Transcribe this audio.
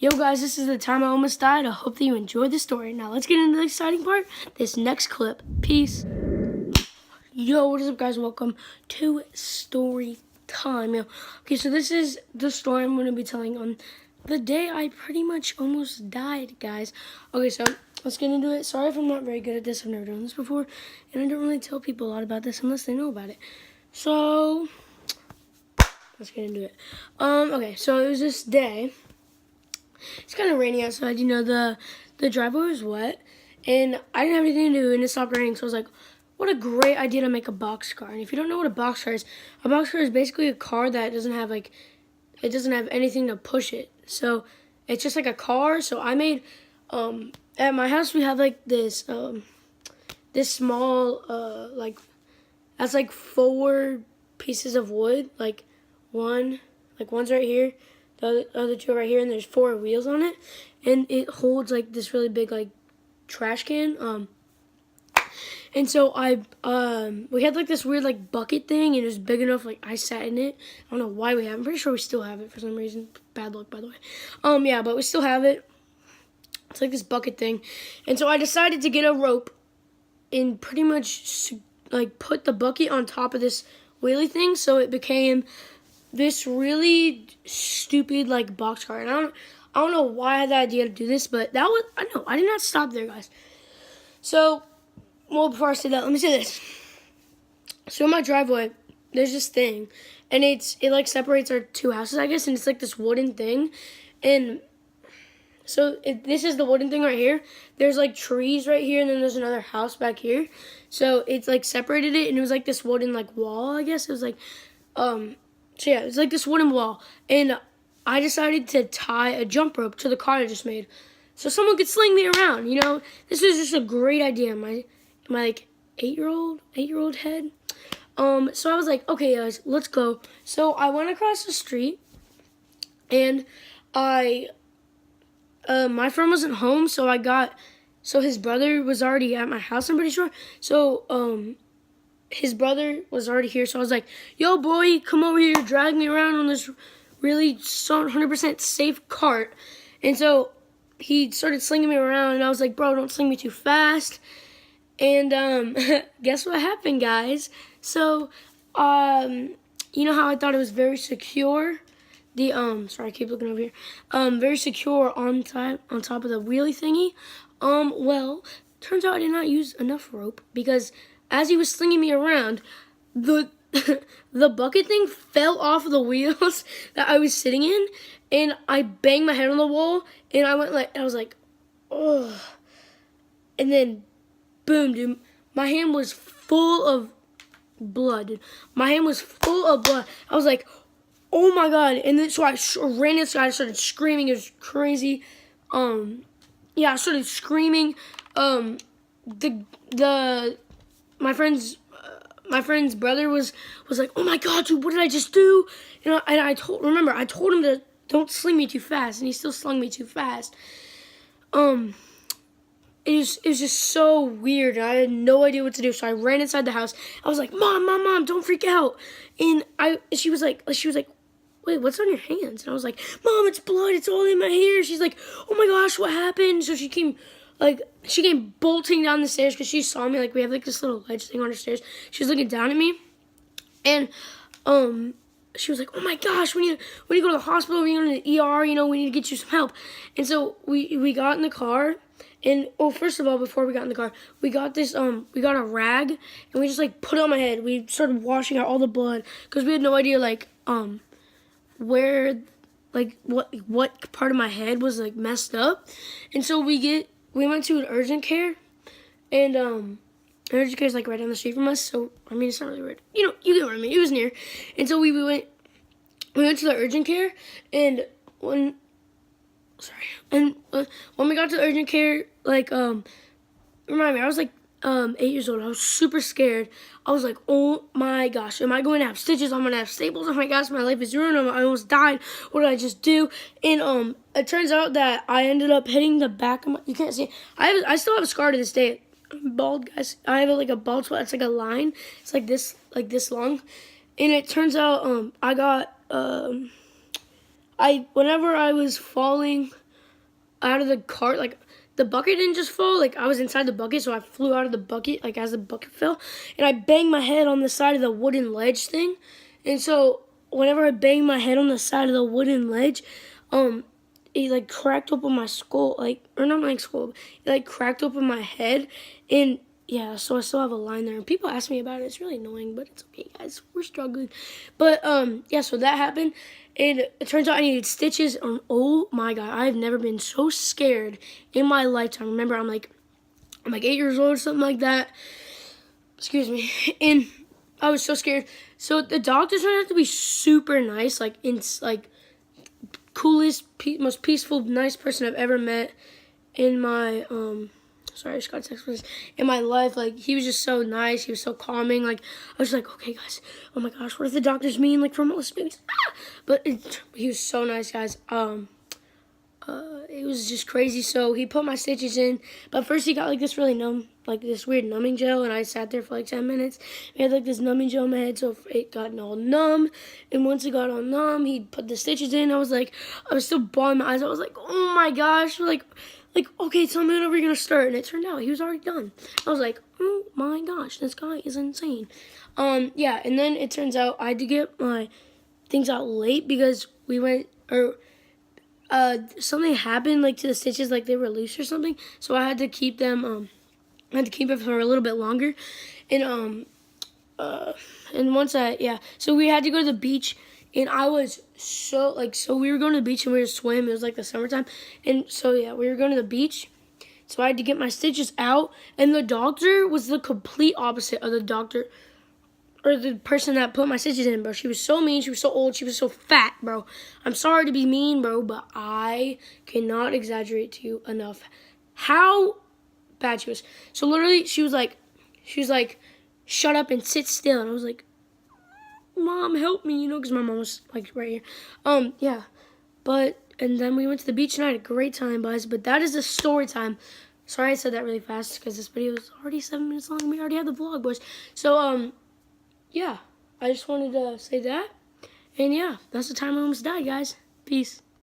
Yo guys, this is the time I almost died. I hope that you enjoyed the story. Now let's get into the exciting part, this next clip. Peace. Yo, what is up guys? Welcome to story time. Okay, so this is the story I'm going to be telling on the day I pretty much almost died, guys. Okay, so let's get into it. Sorry if I'm not very good at this. I've never done this before, and I don't really tell people a lot about this unless they know about it. So let's get into it. Okay, so it was this day. It's kind of rainy outside, you know, the driveway was wet, and I didn't have anything to do, and it stopped raining, so I was like, what a great idea to make a boxcar. And if you don't know what a boxcar is basically a car that doesn't have, like, it doesn't have anything to push it. So it's just like a car. So I made, at my house we have, like, this small, like, that's, like, 4 pieces of wood, like, one's right here, the other 2 right here, and there's 4 wheels on it, and it holds like this really big like trash can. And so we had like this weird like bucket thing, and it was big enough. Like I sat in it. I don't know why we have it. I'm pretty sure we still have it for some reason. Bad luck, by the way. Yeah, but we still have it. It's like this bucket thing, and so I decided to get a rope and pretty much like put the bucket on top of this wheelie thing, so it became this really stupid like boxcar. And I don't know why I had the idea to do this, but I did not stop there, guys. So, well, before I say that, let me say this. So in my driveway, there's this thing, and it like separates our 2 houses, I guess, and it's like this wooden thing, and so this is the wooden thing right here. There's like trees right here, and then there's another house back here. So it's like separated it, and it was like this wooden like wall, I guess. It was like, so yeah, it's like this wooden wall, and I decided to tie a jump rope to the car I just made, so someone could sling me around. You know, this was just a great idea. My like 8-year-old head. So I was like, okay, guys, let's go. So I went across the street, and my friend wasn't home, so his brother was already at my house, I'm pretty sure. So his brother was already here, so I was like, yo, boy, come over here, drag me around on this really 100% safe cart. And so he started slinging me around, and I was like, bro, don't sling me too fast. And guess what happened, guys? So, you know how I thought it was very secure? Sorry, I keep looking over here. Very secure on top of the wheelie thingy. Well, turns out I did not use enough rope, because as he was slinging me around, the bucket thing fell off of the wheels that I was sitting in, and I banged my head on the wall, and I was like, ugh. And then, boom, dude, my hand was full of blood, dude. My hand was full of blood. I was like, oh my god. And then so I ran inside, I started screaming. It was crazy. Yeah, I started screaming. My friend's brother was like, oh my god, dude, what did I just do? And I told him to don't sling me too fast, and he still slung me too fast. It was just so weird. I had no idea what to do, so I ran inside the house. I was like, Mom, don't freak out. And she was like, wait, what's on your hands? And I was like, Mom, it's blood. It's all in my hair. She's like, oh my gosh, what happened? So she came bolting down the stairs, because she saw me. Like, we have like this little ledge thing on her stairs. She was looking down at me, and she was like, oh my gosh, we need to go to the hospital. We need to go to the ER. You know, we need to get you some help. And so we got in the car. And, first of all, before we got in the car, we got this, we got a rag, and we just, like, put it on my head. We started washing out all the blood, because we had no idea, like, where, like, what part of my head was, like, messed up. And so we went to an urgent care, and, urgent care is, like, right down the street from us, so, I mean, it's not really right. You know, you get what I mean. It was near. And so we went to the urgent care, and when we got to the urgent care, like, remind me, I was like 8 years old. I was super scared. I was like, oh my gosh, am I going to have stitches? I'm going to have staples. Oh my gosh, my life is ruined. I almost died. What did I just do? And it turns out that I ended up hitting the back of my, you can't see, I still have a scar to this day. I'm bald, guys. I have like a bald spot. It's like a line. It's like this long. And it turns out I got, whenever I was falling out of the cart, like the bucket didn't just fall, like I was inside the bucket, so I flew out of the bucket, like as the bucket fell, and I banged my head on the side of the wooden ledge thing. And so whenever I banged my head on the side of the wooden ledge, it like cracked open my skull, like, or not my skull, it like cracked open my head, and yeah, so I still have a line there. And people ask me about it. It's really annoying, but it's okay, guys. We're struggling. But yeah, so that happened. And it turns out I needed stitches. And oh my god, I have never been so scared in my lifetime. Remember, I'm like 8 years old or something like that. Excuse me. And I was so scared. So the doctors turned out to be super nice, like coolest, most peaceful, nice person I've ever met in my sorry, I just got a text message. In my life, like, he was just so nice. He was so calming. Like, I was like, okay, guys, oh my gosh, what if the doctors mean, like, for most babies? Ah! But he was so nice, guys. It was just crazy. So he put my stitches in, but first he got like this really numb, like this weird numbing gel, and I sat there for like 10 minutes. He had like this numbing gel in my head, so it got all numb. And once it got all numb, he put the stitches in. I was still bawling my eyes. I was like, oh my gosh, like, okay, tell me whenever you're gonna start. And it turned out he was already done. I was like, oh my gosh, this guy is insane. Yeah, and then it turns out I had to get my things out late because we went, or something happened, like, to the stitches, like they were loose or something. So I had to keep them, I had to keep it for a little bit longer. And once so we had to go to the beach, and I was so we were going to the beach and we were swim. It was like the summertime, and so yeah, we were going to the beach. So I had to get my stitches out, and the doctor was the complete opposite of the doctor or the person that put my stitches in, bro. She was so mean. She was so old. She was so fat, bro. I'm sorry to be mean, bro, but I cannot exaggerate to you enough how bad she was. So literally, she was like, shut up and sit still. And I was like, Mom, help me, because my mom was like right here. Yeah. And then we went to the beach and I had a great time, guys. But that is the story time. Sorry I said that really fast because this video is already 7 minutes long and we already have the vlog, boys. So, yeah, I just wanted to say that. And yeah, that's the time I almost died, guys. Peace.